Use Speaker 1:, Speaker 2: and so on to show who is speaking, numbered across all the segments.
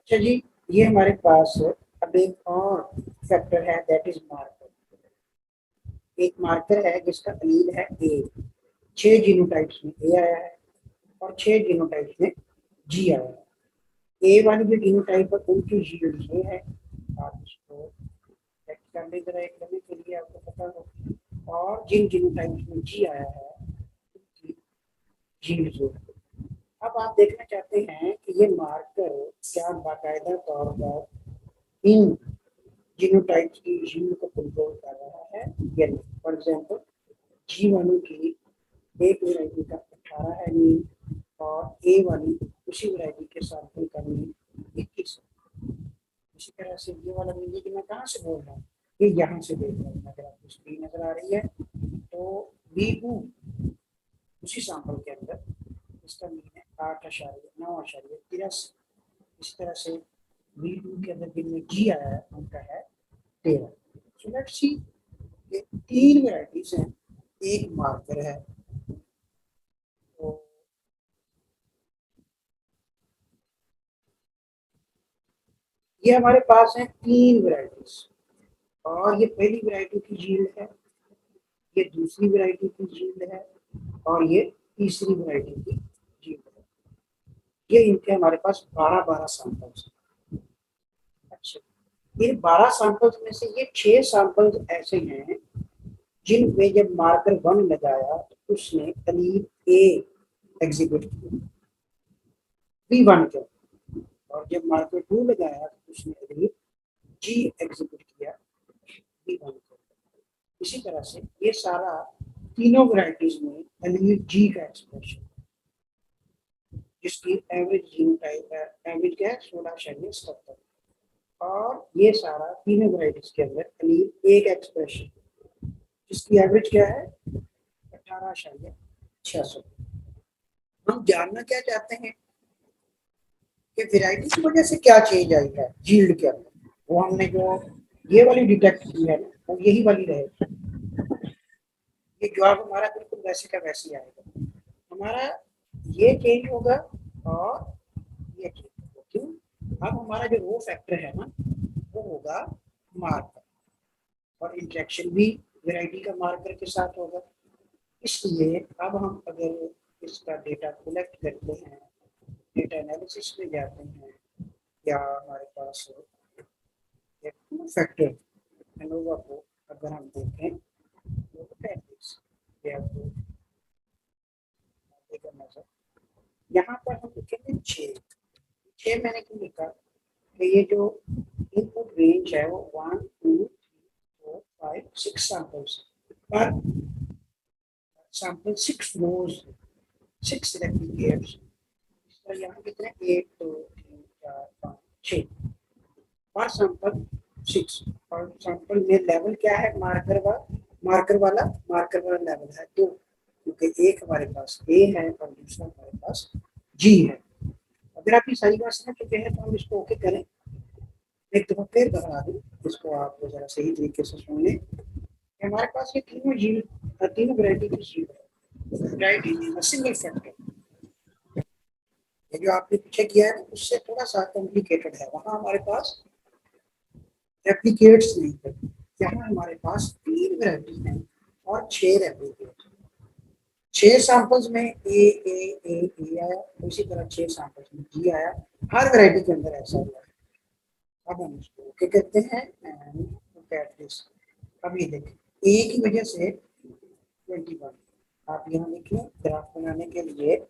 Speaker 1: अच्छा जी, ये हमारे पास अब एक और फैक्टर है, दैट इज मार्कर। एक मार्कर है जिसका एलील है ए। 6 जीनोटाइप्स में ए आया है और 6 जीनोटाइप्स में जी आया है। ए वाली जो जीनोटाइप है उनकी जीन ये है, आप इसको चेक कर ले जरा एक करने के लिए, आपको पता हो। और जिन जीनोटाइप्स में जी आया है उनकी जीन ये है। अब आप देखना चाहते हैं कि ये मार्कर क्या बाकायदा तौर पर इन जीनोटाइप्स की जीन को कंट्रोल कर रहा है या नहीं। फॉर एग्जाम्पल, जी वालों की एक वैरायटी का 18 है मीन, और ए वाली उसी वैरायटी के सैंपल का मीन 21 है। इसी तरह से ये वाला मीन, कि मैं कहाँ से बोल रहा हूँ, ये यहाँ से देख रहा हूँ। अगर आपको स्क्रीन नजर आ रही है तो B2 उसी सैंपल के अंदर इसका मीन है 8.9.83। इस तरह से B2 के अंदर जिनमें जी आया है उनका है 13। सो लेट्स सी, ये 3 वैरायटीज हैं, एक मार्कर है। तो ये हमारे पास है 3 वैरायटीज, और ये पहली वैरायटी की जील्ड है, ये दूसरी वैरायटी की जील्ड है, और ये तीसरी वैरायटी की जील्ड है। ये इनके हमारे पास 12-12 सैंपल्स हैं। अच्छा, इन 12 सैंपल्स में से ये 6 सैंपल्स ऐसे हैं जिनमें जब मार्कर 1 लगाया तो उसने एलील ए एग्जिबिट किया B1 के, और जब मार्कर 2 लगाया तो उसने एलील जी एग्जिबिट किया B1 के। इसी तरह से ये सारा तीनों वैरायटीज में एलील जी का एक्सप्रेशन, जिसकी एवरेज जीनोटाइप है, एवरेज क्या है 16.77, और ये सारा तीनों वैरायटीज के अंदर एलील एक एक्सप्रेशन जिसकी एवरेज क्या है 18.66। हम जानना क्या चाहते हैं कि वैरायटी की वजह से क्या चेंज आई है जील्ड के अंदर। वो हमने जो ये वाली डिटेक्ट की है वो यही वाली रहेगी। ये जवाब हमारा बिल्कुल वैसे का वैसे ही आएगा। हमारा ये चेंज होगा और ये चेंज होगा। क्यों? अब हमारा जो रो फैक्टर है ना वो होगा मार्कर, और इंटरेक्शन भी वैरायटी का मार्कर के साथ होगा। इसलिए अब हम अगर इसका डेटा कलेक्ट करते हैं, डेटा एनालिसिस में जाते हैं, या हमारे पास एक टू फैक्टर एनोवा को अगर हम देखें तो ये आपको नजर, यहाँ पर हम लिखेंगे 6। मैंने क्यों लिखा कि ये जो इनपुट रेंज है वो 1 2 3 4 5 6 सैंपल्स, पर सैंपल 6 रोज 6 रेप्लिकेट्स। तो यहाँ कितने 1 2 3 4 5 6 पर सैंपल 6, और सैंपल में लेवल क्या है मार्कर वाला लेवल है 2, क्योंकि एक हमारे पास ए है और दूसरा हमारे पास जी है। अगर आप ये सारी बात समझ चुके हैं तो हम इसको ओके करें। एक दफा फिर दोहरा दूं, इसको आप जरा सही तरीके से सुन लें। हमारे पास ये तीनों वैरायटी की जीन है, वैरायटी सिंगल फैक्टर। ये जो आपने पीछे किया है ना उससे थोड़ा सा कॉम्प्लिकेटेड है, वहां हमारे पास रेप्लिकेट्स नहीं थे, यहाँ हमारे पास 3 वैरायटी है और 6 रेप्लिकेट। 6 सैंपल्स में ए आया, उसी तरह 6 सैंपल्स में जी आया। हर वैरायटी के अंदर ऐसा हुआ है। अब हम इसको ओके कहते हैं एंड लुक एट दिस। अब ये देखें, ए की वजह से 21, आप यहाँ लिखें ग्राफ बनाने के लिए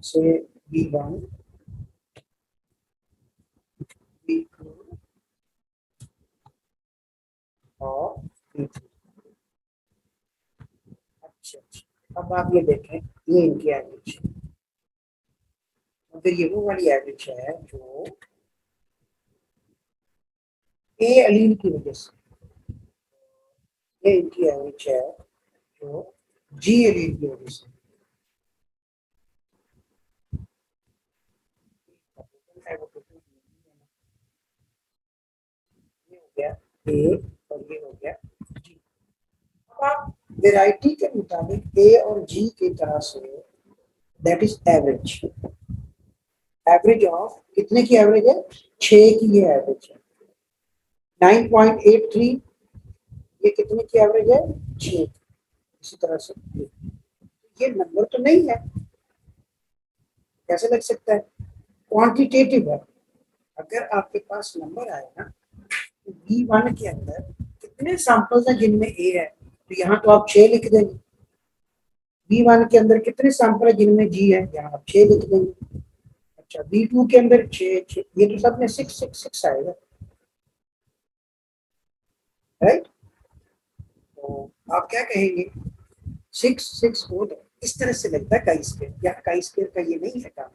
Speaker 1: से B1 B2 और B3। अच्छा, अब आप ये देखें, ये इनकी एवरेज है, फिर ये वो वाली एवरेज है जो ए एलील की वजह से, ये इनकी एवरेज है जो जी एलील की वजह से है। वो ये हो गया ए और ये हो गया जी। अब आप वैरायटी के मुताबिक ए और जी की तरह से, that is average, average of कितने की एवरेज है, 6 की ये एवरेज है। 9.83 ये कितने की एवरेज है, 6। इसी तरह से ये नंबर तो नहीं है, कैसे लग सकता है, क्वांटिटेटिव है। अगर आपके पास नंबर आए ना, तो V1 के अंदर कितने सैंपल्स हैं जिनमें ए है, तो यहाँ तो आप 6 लिख देंगे। V1 के अंदर कितने सैंपल है जिनमें जी है, यहाँ आप 6 लिख देंगे। अच्छा V2 के अंदर 6, ये तो सब में 6 आएगा, राइट। तो आप क्या कहेंगे, 6 हो, तो इस तरह से लगता है काई स्क्वायर, या काई स्क्वायर का ये नहीं है काम।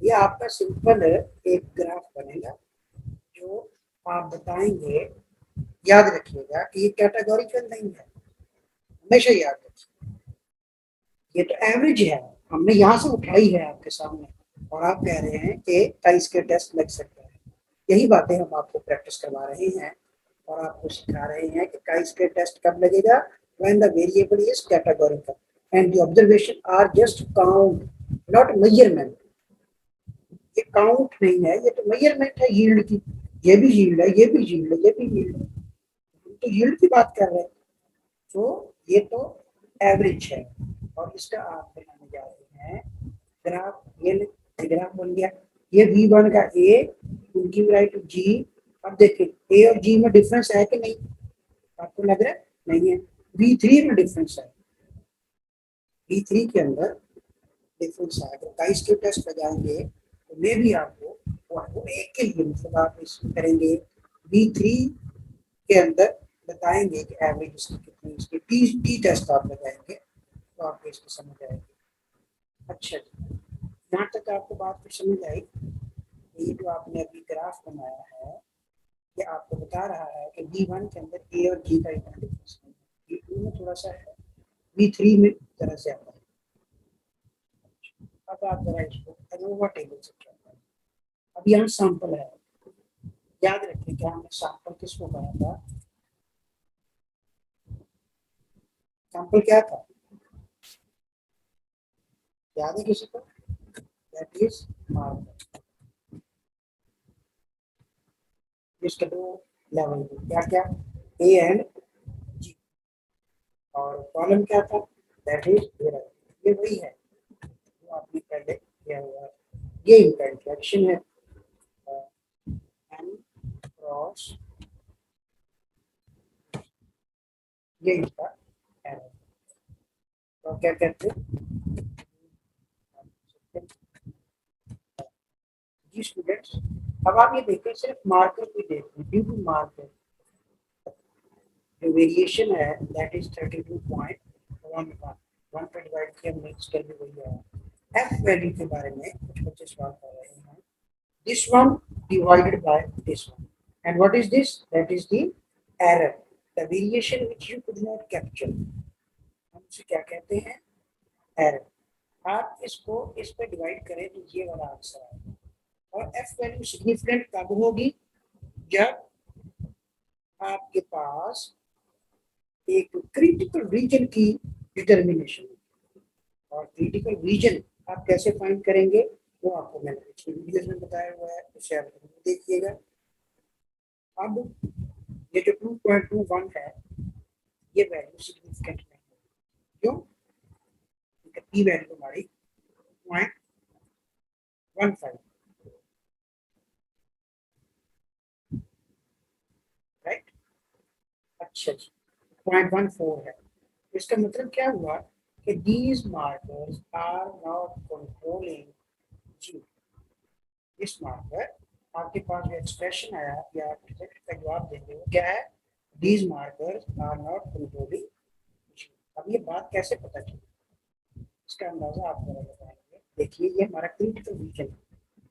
Speaker 1: ये आपका सिंपल एक ग्राफ बनेगा जो आप बताएंगे। याद रखिएगा कि ये कैटेगोरिकल नहीं है, हमेशा याद रखिए। ये तो एवरेज है, हमने यहाँ से उठाई है आपके सामने, और आप कह रहे हैं कि काई स्क्वायर टेस्ट लग सकता है। यही बातें हम आपको प्रैक्टिस करवा रहे हैं और आपको सिखा रहे हैं कि काई स्क्वायर टेस्ट कब लगेगा, when the variable is categorical and the observation are just count not measurement। ये काउंट नहीं है, ये तो मेजरमेंट है यील्ड की। ये भी यील्ड है, ये भी यील्ड है, ये भी यील्ड है, हम तो यील्ड की बात कर रहे हैं। तो ये तो एवरेज है, और इसका आप बनाने जा रहे हैं ग्राफ। ये ग्राफ बन गया, ये V1 का ए, उनकी राइट जी। अब देखिए ए और जी में डिफरेंस है कि नहीं, आपको लग रहा है नहीं है। V3 में डिफरेंस है, V3 के अंदर डिफरेंस है। अगर 22 के टेस्ट लगाएंगे तो मे भी आपको वो एक के लिए मतलब आप इसमें करेंगे V3 के अंदर बताएंगे कि एवरेज इसकी कितनी, इसकी टी टेस्ट आप लगाएंगे तो आपको इसकी समझ आएगी। अच्छा जी, यहाँ तक आपको बात कुछ समझ आई। ये जो आपने अभी ग्राफ बनाया है, ये आपको बता रहा है कि V1 के अंदर ए और जी का इतना डिफरेंस नहीं है, V2 में थोड़ा सा है, V3 में जरा ज्यादा है। अब आप जरा इसको एनोवा टेबल से ट्राई करें। अब यहाँ सैंपल है, याद रखिए क्या हमने सैंपल किसको कहा था, सैंपल क्या था, याद है किसी को, दैट इज मार्कर। इसके दो लेवल क्या क्या, ए एंड जी, और कॉलम क्या था, दैट इज ये वही है जो आपने पहले किया हुआ है। ये इनका इंट्रैक्शन है, एन क्रॉस, ये इसका एरर। तो क्या कहते हैं जी स्टूडेंट्स। अब आप ये देखें, सिर्फ मार्कर को देखें, ड्यू टू मार्कर जो वेरिएशन है दैट इज 32.11, 1 पे डिवाइड किया मिक्स कर भी वही आया। एफ वैल्यू के बारे में कुछ बच्चे सवाल कर रहे हैं, this one divided by this one, and what is this, that is the error, the variation which you could not capture, हम उसे क्या कहते हैं, एरर। आप इसको इस पे डिवाइड करें तो ये वाला आंसर आएगा। और एफ वैल्यू सिग्निफिकेंट कब होगी, जब आपके पास एक क्रिटिकल रीजन की डिटर्मिनेशन। और क्रिटिकल रीजन आप कैसे फाइंड करेंगे, वो आपको मैंने पिछले वीडियोस में बताया हुआ है, उसे आप देखिएगा। अब ये जो 2.21 है, ये वैल्यू सिग्निफिकेंट नहीं है, क्यों, क्योंकि पी वैल्यू हमारी 0.15, राइट। अच्छा जी, 0.14 है। इसका मतलब क्या हुआ कि these markers are not controlling G। इस मार्कर, आपके पास जो एक्सप्रेशन आया या प्रोजेक्ट का जवाब देंगे वो क्या है, these markers are not controlling G। अब ये बात कैसे पता चली, इसका अंदाजा आप जरा लगाएंगे। देखिए ये हमारा क्रिटिकल रीजन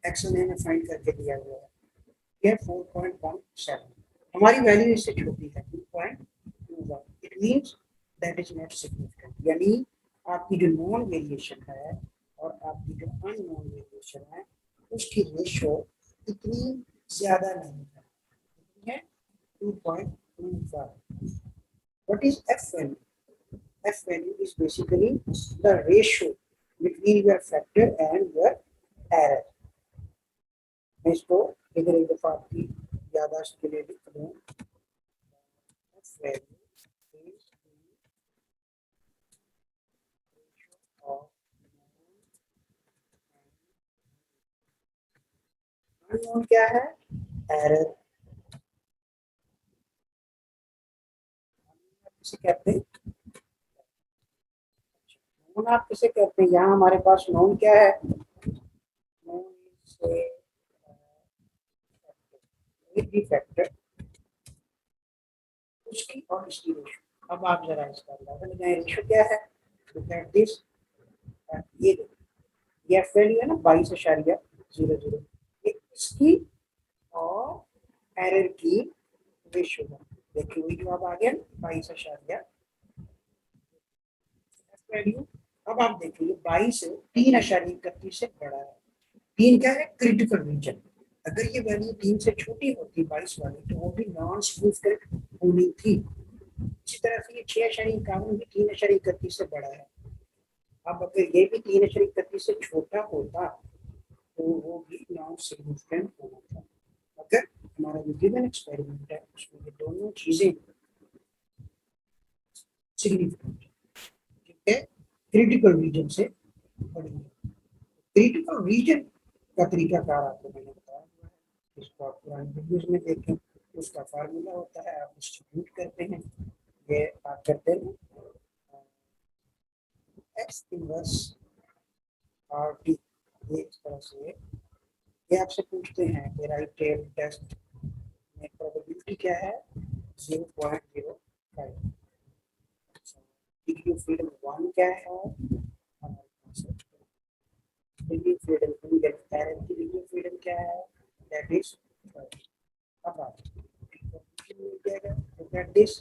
Speaker 1: एक्शन ने फाइंड करके दिया हुआ है, ये 4.17, हमारी वैल्यू इससे छोटी है 2.21, it means that is not significant. यानी आपकी जो नॉन वेरिएशन है और आपकी जो अननोन वेरिएशन है उसकी रेशो इतनी ज्यादा नहीं है, 2.25। What is F value, F value is basically the ratio between your factor and your error। मैं इसको इधर एक दफा आपकी यादाश्त के लिए लिख दूँ। अननोन क्या है? एरर किसे कहते हैं? नोन आप किसे कहते हैं? यहाँ हमारे पास नोन क्या है? नोन से फैक्टर उसकी और इसकी रेशो। अब आप जरा इसका अंदाजा लगाएं, रेशो क्या है? तो दैट दिस ये ये वैल्यू है ना 22.00, ये इसकी और एरर की रेशो है। देखिए वही जवाब आ गया 22.00 वैल्यू। अब आप देखिए 22 3.31 से बड़ा है। 3 क्या है? Critical reason. अगर ये वैल्यू 3 से छोटी होती 22 वाली तो वो भी नॉन स्मूथ करेक्ट होनी थी। इसी तरह से ये 6.51 भी 3.31 से बड़ा है। अब अगर ये भी 3.31 से छोटा होता तो वो भी नॉन सिग्निफिकेंट होना था। अगर हमारा जो गिवन एक्सपेरिमेंट है उसमें ये दोनों चीजें सिग्निफिकेंट, ठीक है, क्रिटिकल रीजन से बड़ी है। क्रिटिकल रीजन का तरीकाकार आपको मैंने बताया हुआ है, इसको आप पुरानी वीडियोज में देखें। उसका फार्मूला होता है, आप डिस्ट्रीब्यूट करते हैं, ये आप करते हैं एक्स इनवर्स आर टी। ये इस तरह से ये आपसे पूछते हैं कि राइट टेल टेस्ट में प्रोबेबिलिटी क्या है? 0.05। डिग्री ऑफ फ्रीडम 1 क्या है? हमारे पास डिग्री ऑफ फ्रीडम एरर की डिग्री ऑफ फ्रीडम क्या है? That is 5। अब आप दिस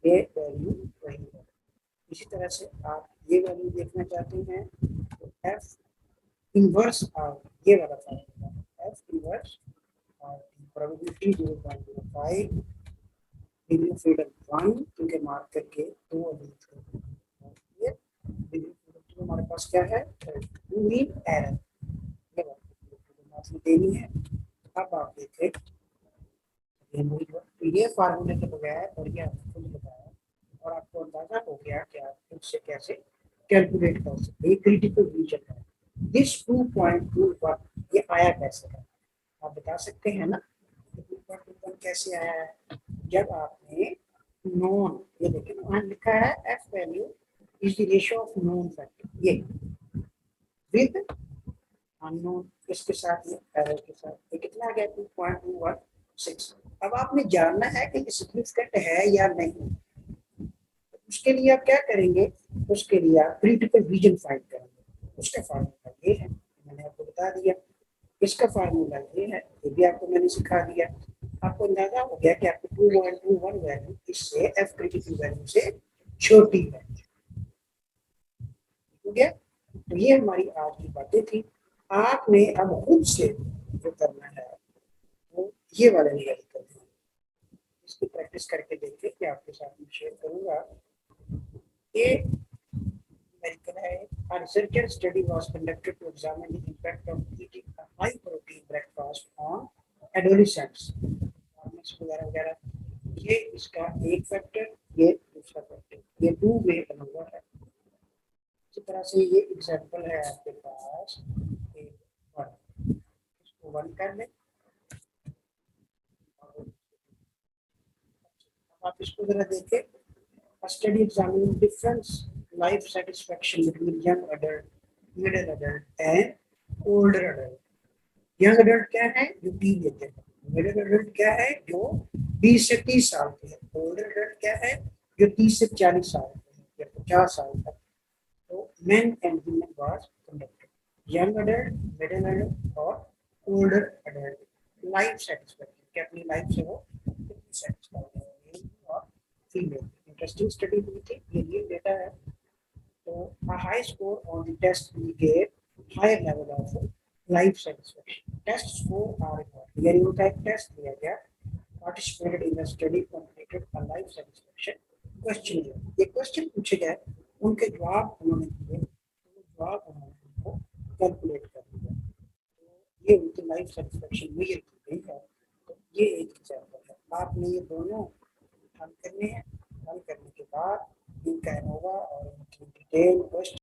Speaker 1: ये वैल्यू वही है। इसी तरह से आप ये वैल्यू देखना चाहते हैं तो एफ इनवर्स आर, ये वाला फार्मूला एफ इनवर्स और प्रोबेबिलिटी 0.05, डिग्री ऑफ फ्रीडम 1 क्योंकि मार्क करके दो अवैध कर, ये डिग्री ऑफ फ्रीडम हमारे पास क्या है? टू मीन एरर, ये बात आपने देनी है। अब आप देखें ये फार्मूले के बगैर बढ़िया खुद बताया और आपको अंदाजा हो गया कि आप खुद से कैसे कैलकुलेट कर सकते हैं। क्रिटिकल रीजन है दिस 2.21, ये आया कैसे है? आप बता सकते हैं ना 2.21 कैसे आया है? जब आपने नॉन, ये देखिए वहां लिखा है F value is the ratio of non factor, ये विद अननोन, इसके साथ ये एरर के साथ, ये कितना आ गया? 2.216। अब आपने जानना है कि सिग्निफिकेंट है या नहीं। उसके लिए आप क्या करेंगे? उसके लिए आप क्रिटिकल रीजन फाइंड करेंगे। उसका फार्मूला ये है, मैंने आपको बता दिया। इसका फार्मूला ये है, ये भी आपको मैंने सिखा दिया। आपको अंदाजा हो गया कि आपको 2.21 वैल्यू इससे एफ क्रिटिकल वैल्यू से छोटी है। हो गया? तो ये हमारी आज की बातें थी। आपने अब खुद से जो करना है वो ये वाले निगल करना है। इसकी प्रैक्टिस करके देखिए कि आपके साथ मैं शेयर करूंगा। ये medical है। A researcher study was conducted to examine the impact of eating a high protein breakfast on adolescents वगैरह वगैरह। ये इसका एक फैक्टर, ये दूसरा फैक्टर, ये टू वे अनोवा है। इसी तरह से ये एग्जांपल है आपके पास एक वन, इसको वन कर लें। आप इसको जरा देखें। A study examining difference life satisfaction between young adult, middle adult and older adult. Young adult क्या है? जो टीनेजर है। मिडिल अडल्ट क्या है? जो 20 से 30 साल के है। ओल्डर अडल्ट क्या है? जो 30 से 40 साल के है या 50 साल तक। तो main and women was conducted. Young adult, middle adult और ओल्डर अडल्ट लाइफ सेटिस्फैक्शन, कि अपनी लाइफ से वो कितनी सेटिस्फाइड है, मेल और फीमेल। इंटरेस्टिंग स्टडी हुई थी, ये रियल डेटा है। तो a high score on the test indicate higher level of life satisfaction. Test score are required। यानी उनका एक टेस्ट लिया गया, participated in the study, completed a life satisfaction questionnaire। ये क्वेश्चन पूछे गए, उनके जवाब उन्होंने दिए, जवाब उन्होंने उनको कैलकुलेट कर दिया। ये उनकी लाइफ सेटिस्फेक्शन मेजर की गई है। तो ये एक एग्जाम्पल है। आपने ये दोनों हल करने हैं। हल करने के बाद इनका एनोवा और इनकी डिटेल